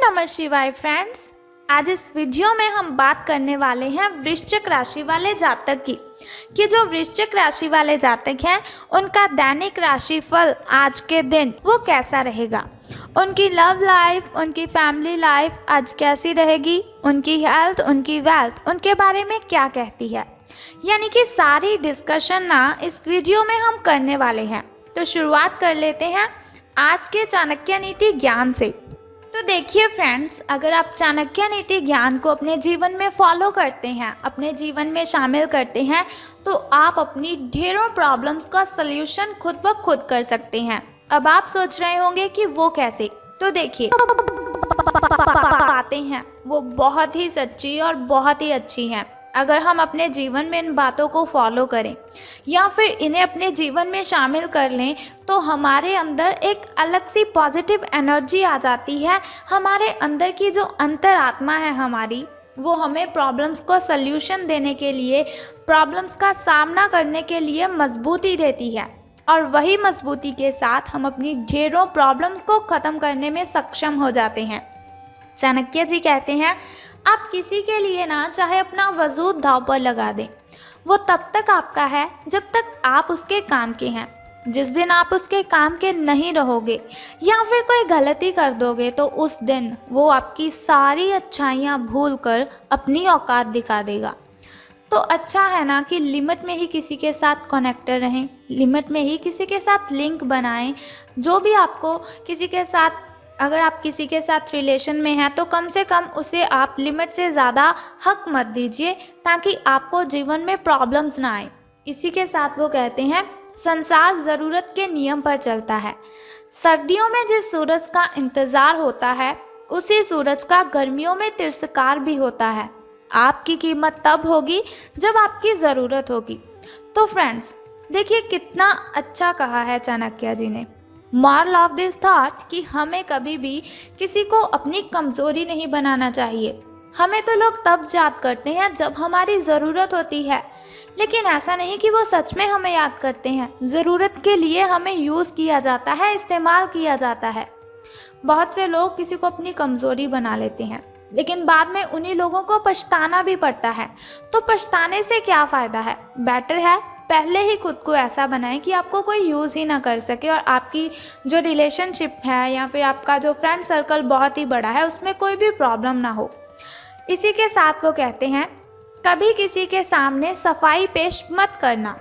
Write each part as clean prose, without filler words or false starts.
नमः शिवाय फ्रेंड्स। आज इस वीडियो में हम बात करने वाले हैं वृश्चिक राशि वाले जातक की कि जो वृश्चिक राशि वाले जातक हैं उनका दैनिक राशिफल आज के दिन वो कैसा रहेगा, उनकी लव लाइफ, उनकी फैमिली लाइफ आज कैसी रहेगी, उनकी हेल्थ, उनकी वेल्थ, उनके बारे में क्या कहती है, यानी कि सारी डिस्कशन ना इस वीडियो में हम करने वाले हैं। तो शुरुआत कर लेते हैं आज के चाणक्य नीति ज्ञान से। तो देखिए फ्रेंड्स, अगर आप चाणक्य नीति ज्ञान को अपने जीवन में फॉलो करते हैं, अपने जीवन में शामिल करते हैं, तो आप अपनी ढेरों प्रॉब्लम्स का सल्यूशन खुद ब खुद कर सकते हैं। अब आप सोच रहे होंगे कि वो कैसे, तो देखिए बातें हैं वो बहुत ही सच्ची और बहुत ही अच्छी हैं। अगर हम अपने जीवन में इन बातों को फॉलो करें या फिर इन्हें अपने जीवन में शामिल कर लें तो हमारे अंदर एक अलग सी पॉजिटिव एनर्जी आ जाती है। हमारे अंदर की जो अंतरात्मा है हमारी, वो हमें प्रॉब्लम्स को सल्यूशन देने के लिए, प्रॉब्लम्स का सामना करने के लिए मजबूती देती है और वही मजबूती के साथ हम अपनी ढेरों प्रॉब्लम्स को ख़त्म करने में सक्षम हो जाते हैं। चाणक्य जी कहते हैं, आप किसी के लिए ना चाहे अपना वजूद दांव पर लगा दें, वो तब तक आपका है जब तक आप उसके काम के हैं। जिस दिन आप उसके काम के नहीं रहोगे या फिर कोई गलती कर दोगे तो उस दिन वो आपकी सारी अच्छाइयाँ भूलकर अपनी औकात दिखा देगा। तो अच्छा है ना कि लिमिट में ही किसी के साथ कनेक्टेड रहें, लिमिट में ही किसी के साथ लिंक बनाएं। जो भी आपको किसी के साथ, अगर आप किसी के साथ रिलेशन में हैं तो कम से कम उसे आप लिमिट से ज़्यादा हक मत दीजिए ताकि आपको जीवन में प्रॉब्लम्स ना आए। इसी के साथ वो कहते हैं, संसार ज़रूरत के नियम पर चलता है। सर्दियों में जिस सूरज का इंतज़ार होता है उसी सूरज का गर्मियों में तिरस्कार भी होता है। आपकी कीमत तब होगी जब आपकी ज़रूरत होगी। तो फ्रेंड्स देखिए कितना अच्छा कहा है चाणक्य जी ने। मॉरल ऑफ दिस थॉट कि हमें कभी भी किसी को अपनी कमज़ोरी नहीं बनाना चाहिए। हमें तो लोग तब याद करते हैं जब हमारी ज़रूरत होती है, लेकिन ऐसा नहीं कि वो सच में हमें याद करते हैं। ज़रूरत के लिए हमें यूज़ किया जाता है, इस्तेमाल किया जाता है। बहुत से लोग किसी को अपनी कमज़ोरी बना लेते हैं लेकिन बाद में उन्हीं लोगों को पछताना भी पड़ता है। तो पछताने से क्या फ़ायदा है? बेटर है पहले ही खुद को ऐसा बनाएं कि आपको कोई यूज़ ही ना कर सके और आपकी जो रिलेशनशिप है या फिर आपका जो फ्रेंड सर्कल बहुत ही बड़ा है उसमें कोई भी प्रॉब्लम ना हो। इसी के साथ वो कहते हैं, कभी किसी के सामने सफाई पेश मत करना,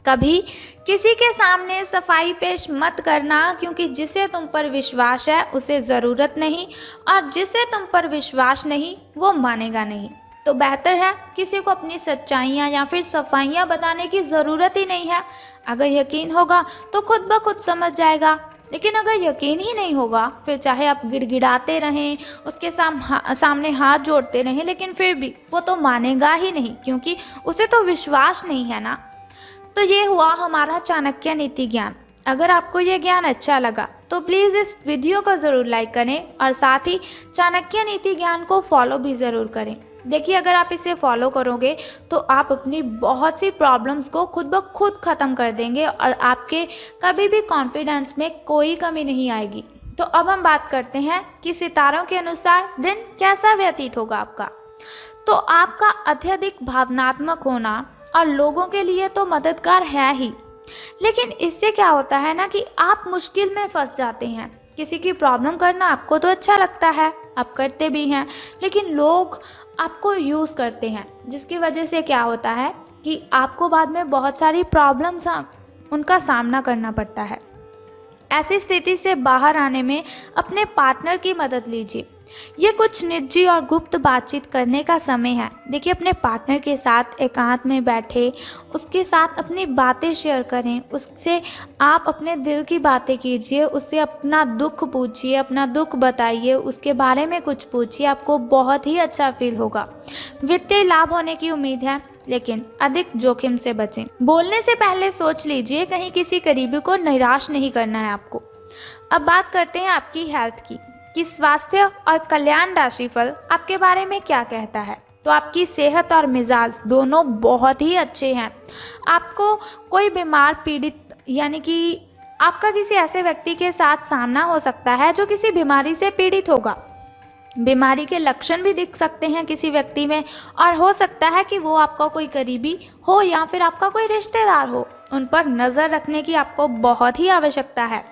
कभी किसी के सामने सफाई पेश मत करना, क्योंकि जिसे तुम पर विश्वास है उसे ज़रूरत नहीं और जिसे तुम पर विश्वास नहीं वो मानेगा नहीं। तो बेहतर है किसी को अपनी सच्चाइयाँ या फिर सफाइयाँ बताने की ज़रूरत ही नहीं है। अगर यकीन होगा तो खुद ब खुद समझ जाएगा, लेकिन अगर यकीन ही नहीं होगा फिर चाहे आप गिड़गिड़ाते रहें, उसके सामने हाथ जोड़ते रहें, लेकिन फिर भी वो तो मानेगा ही नहीं क्योंकि उसे तो विश्वास नहीं है ना। तो ये हुआ हमारा चाणक्य नीति ज्ञान। अगर आपको ये ज्ञान अच्छा लगा तो प्लीज़ इस वीडियो को ज़रूर लाइक करें और साथ ही चाणक्य नीति ज्ञान को फॉलो भी ज़रूर करें। देखिए अगर आप इसे फॉलो करोगे तो आप अपनी बहुत सी प्रॉब्लम्स को खुद ब खुद ख़त्म कर देंगे और आपके कभी भी कॉन्फिडेंस में कोई कमी नहीं आएगी। तो अब हम बात करते हैं कि सितारों के अनुसार दिन कैसा व्यतीत होगा आपका। तो आपका अत्यधिक भावनात्मक होना और लोगों के लिए तो मददगार है ही, लेकिन इससे क्या होता है ना कि आप मुश्किल में फंस जाते हैं। किसी की प्रॉब्लम करना आपको तो अच्छा लगता है, आप करते भी हैं, लेकिन लोग आपको यूज़ करते हैं, जिसकी वजह से क्या होता है कि आपको बाद में बहुत सारी प्रॉब्लम्स उनका सामना करना पड़ता है। ऐसी स्थिति से बाहर आने में अपने पार्टनर की मदद लीजिए। ये कुछ निजी और गुप्त बातचीत करने का समय है। देखिए अपने पार्टनर के साथ एकांत में बैठे, उसके साथ अपनी बातें शेयर करें, उससे आप अपने दिल की बातें कीजिए, उससे अपना दुख पूछिए, अपना दुख बताइए, उसके बारे में कुछ पूछिए, आपको बहुत ही अच्छा फील होगा। वित्तीय लाभ होने की उम्मीद है, लेकिन अधिक जोखिम से बचें। बोलने से पहले सोच लीजिए, कहीं किसी करीबी को निराश नहीं करना है आपको। अब बात करते हैं आपकी हेल्थ की कि स्वास्थ्य और कल्याण राशिफल आपके बारे में क्या कहता है। तो आपकी सेहत और मिजाज दोनों बहुत ही अच्छे हैं। आपको कोई बीमार पीड़ित, यानी कि आपका किसी ऐसे व्यक्ति के साथ सामना हो सकता है जो किसी बीमारी से पीड़ित होगा। बीमारी के लक्षण भी दिख सकते हैं किसी व्यक्ति में, और हो सकता है कि वो आपका कोई करीबी हो या फिर आपका कोई रिश्तेदार हो। उन पर नज़र रखने की आपको बहुत ही आवश्यकता है।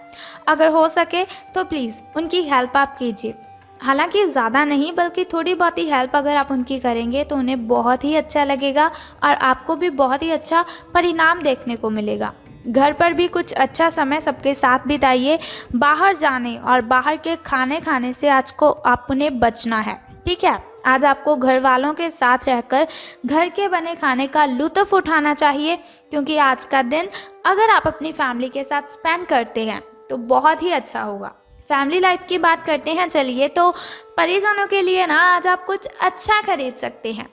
अगर हो सके तो प्लीज़ उनकी हेल्प आप कीजिए। हालांकि ज़्यादा नहीं, बल्कि थोड़ी बहुत ही हेल्प अगर आप उनकी करेंगे तो उन्हें बहुत ही अच्छा लगेगा और आपको भी बहुत ही अच्छा परिणाम देखने को मिलेगा। घर पर भी कुछ अच्छा समय सबके साथ बिताइए। बाहर जाने और बाहर के खाने खाने से आज को आपने बचना है, ठीक है। आज आपको घर वालों के साथ रहकर घर के बने खाने का लुत्फ़ उठाना चाहिए, क्योंकि आज का दिन अगर आप अपनी फैमिली के साथ स्पेंड करते हैं तो बहुत ही अच्छा होगा। फैमिली लाइफ की बात करते हैं चलिए, तो परिजनों के लिए ना आज आप कुछ अच्छा खरीद सकते हैं,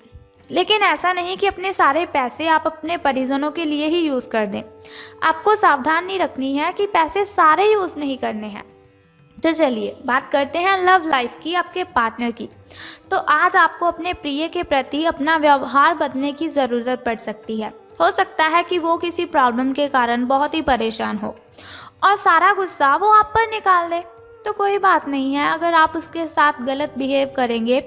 लेकिन ऐसा नहीं कि अपने सारे पैसे आप अपने परिजनों के लिए ही यूज़ कर दें। आपको सावधानी रखनी है कि पैसे सारे यूज़ नहीं करने हैं। तो चलिए बात करते हैं लव लाइफ की, आपके पार्टनर की। तो आज आपको अपने प्रिय के प्रति अपना व्यवहार बदलने की ज़रूरत पड़ सकती है। हो सकता है कि वो किसी प्रॉब्लम के कारण बहुत ही परेशान हो और सारा गुस्सा वो आप पर निकाल दे। तो कोई बात नहीं है, अगर आप उसके साथ गलत बिहेव करेंगे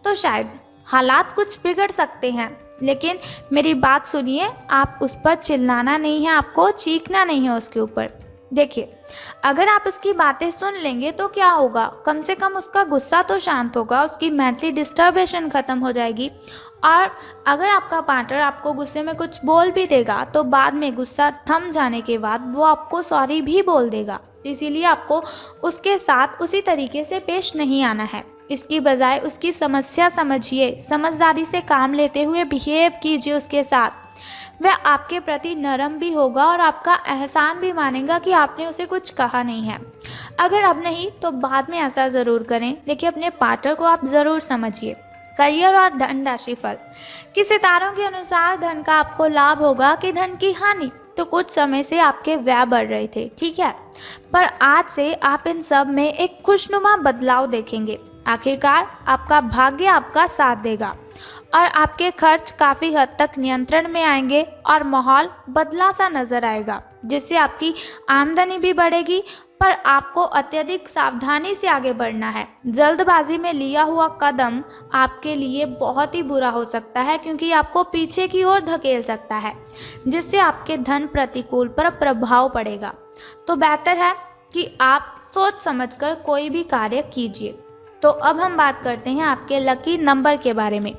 तो शायद हालात कुछ बिगड़ सकते हैं, लेकिन मेरी बात सुनिए, आप उस पर चिल्लाना नहीं है, आपको चीखना नहीं है उसके ऊपर। देखिए, अगर आप उसकी बातें सुन लेंगे तो क्या होगा, कम से कम उसका गुस्सा तो शांत होगा, उसकी मेंटली डिस्टर्बेशन ख़त्म हो जाएगी। और अगर आपका पार्टनर आपको गुस्से में कुछ बोल भी देगा तो बाद में गुस्सा थम जाने के बाद वो आपको सॉरी भी बोल देगा। इसीलिए आपको उसके साथ उसी तरीके से पेश नहीं आना है। इसकी बजाय उसकी समस्या समझिए, समझदारी से काम लेते हुए बिहेव कीजिए उसके साथ। वह आपके प्रति नरम भी होगा और आपका एहसान भी मानेगा कि आपने उसे कुछ कहा नहीं है। अगर अब नहीं तो बाद में ऐसा ज़रूर करें। देखिए, अपने पार्टनर को आप ज़रूर समझिए। करियर और धन राशि फल कि सितारों के अनुसार धन का आपको लाभ होगा कि धन की हानि। तो कुछ समय से आपके व्यय बढ़ रहे थे, ठीक है, पर आज से आप इन सब में एक खुशनुमा बदलाव देखेंगे। आखिरकार आपका भाग्य आपका साथ देगा और आपके खर्च काफ़ी हद तक नियंत्रण में आएंगे और माहौल बदला सा नज़र आएगा, जिससे आपकी आमदनी भी बढ़ेगी। पर आपको अत्यधिक सावधानी से आगे बढ़ना है। जल्दबाजी में लिया हुआ कदम आपके लिए बहुत ही बुरा हो सकता है, क्योंकि आपको पीछे की ओर धकेल सकता है, जिससे आपके धन प्रतिकूल पर प्रभाव पड़ेगा। तो बेहतर है कि आप सोच समझकर कोई भी कार्य कीजिए। तो अब हम बात करते हैं आपके लकी नंबर के बारे में।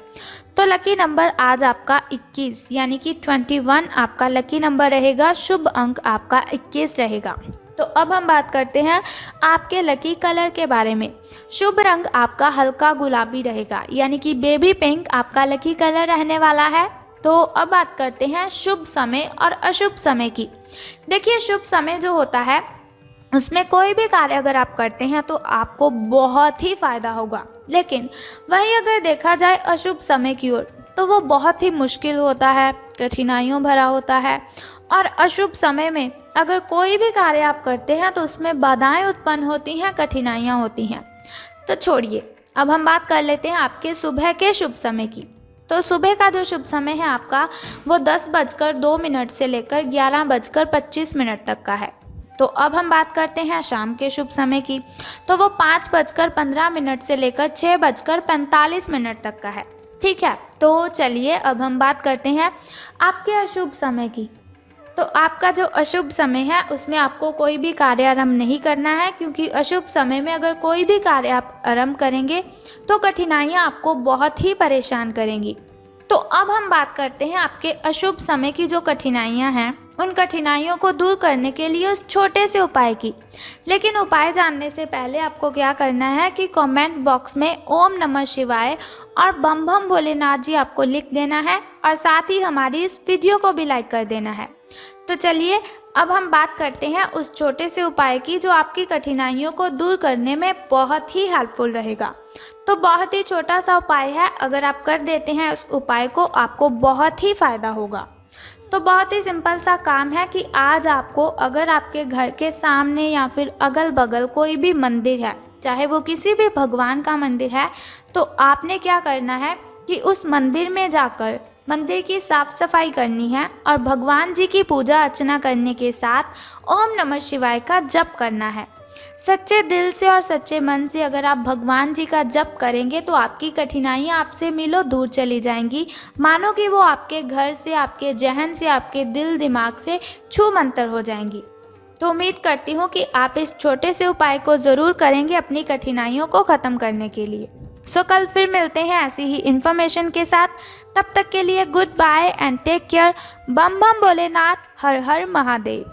तो लकी नंबर आज आपका 21 यानी कि 21 आपका लकी नंबर रहेगा। शुभ अंक आपका 21 रहेगा। तो अब हम बात करते हैं आपके लकी कलर के बारे में। शुभ रंग आपका हल्का गुलाबी रहेगा, यानी कि बेबी पिंक आपका लकी कलर रहने वाला है। तो अब बात करते हैं शुभ समय और अशुभ समय की। देखिए, शुभ समय जो होता है उसमें कोई भी कार्य अगर आप करते हैं तो आपको बहुत ही फ़ायदा होगा, लेकिन वहीं अगर देखा जाए अशुभ समय की ओर तो वो बहुत ही मुश्किल होता है, कठिनाइयों भरा होता है। और अशुभ समय में अगर कोई भी कार्य आप करते हैं तो उसमें बाधाएं उत्पन्न होती हैं, कठिनाइयाँ होती हैं। तो छोड़िए, अब हम बात कर लेते हैं आपके सुबह के शुभ समय की। तो सुबह का जो शुभ समय है आपका वो 10:02 से लेकर 11:25 तक का है। तो अब हम बात करते हैं शाम के शुभ समय की। तो वो 5:15 से लेकर 6:45 तक का है, ठीक है। तो चलिए अब हम बात करते हैं आपके अशुभ समय की। तो आपका जो अशुभ समय है उसमें आपको कोई भी कार्य आरंभ नहीं करना है, क्योंकि अशुभ समय में अगर कोई भी कार्य आप आरंभ करेंगे तो कठिनाइयाँ आपको बहुत ही परेशान करेंगी। तो अब हम बात करते हैं आपके अशुभ समय की जो कठिनाइयाँ हैं, उन कठिनाइयों को दूर करने के लिए उस छोटे से उपाय की। लेकिन उपाय जानने से पहले आपको क्या करना है कि कमेंट बॉक्स में ओम नमः शिवाय और बम बम भोलेनाथ जी आपको लिख देना है, और साथ ही हमारी इस वीडियो को भी लाइक कर देना है। तो चलिए अब हम बात करते हैं उस छोटे से उपाय की जो आपकी कठिनाइयों को दूर करने में बहुत ही हेल्पफुल रहेगा। तो बहुत ही छोटा सा उपाय है, अगर आप कर देते हैं उस उपाय को आपको बहुत ही फ़ायदा होगा। तो बहुत ही सिंपल सा काम है कि आज आपको अगर आपके घर के सामने या फिर अगल बगल कोई भी मंदिर है, चाहे वो किसी भी भगवान का मंदिर है, तो आपने क्या करना है कि उस मंदिर में जाकर मंदिर की साफ़ सफाई करनी है और भगवान जी की पूजा अर्चना करने के साथ ओम नमः शिवाय का जप करना है। सच्चे दिल से और सच्चे मन से अगर आप भगवान जी का जप करेंगे तो आपकी कठिनाइयाँ आपसे मिलो दूर चली जाएंगी। मानो कि वो आपके घर से, आपके ज़हन से, आपके दिल दिमाग से छू मंतर हो जाएंगी। तो उम्मीद करती हूँ कि आप इस छोटे से उपाय को ज़रूर करेंगे अपनी कठिनाइयों को ख़त्म करने के लिए। सो कल फिर मिलते हैं ऐसी ही इन्फॉर्मेशन के साथ। तब तक के लिए goodbye and take care. बम बम भोलेनाथ, हर हर महादेव।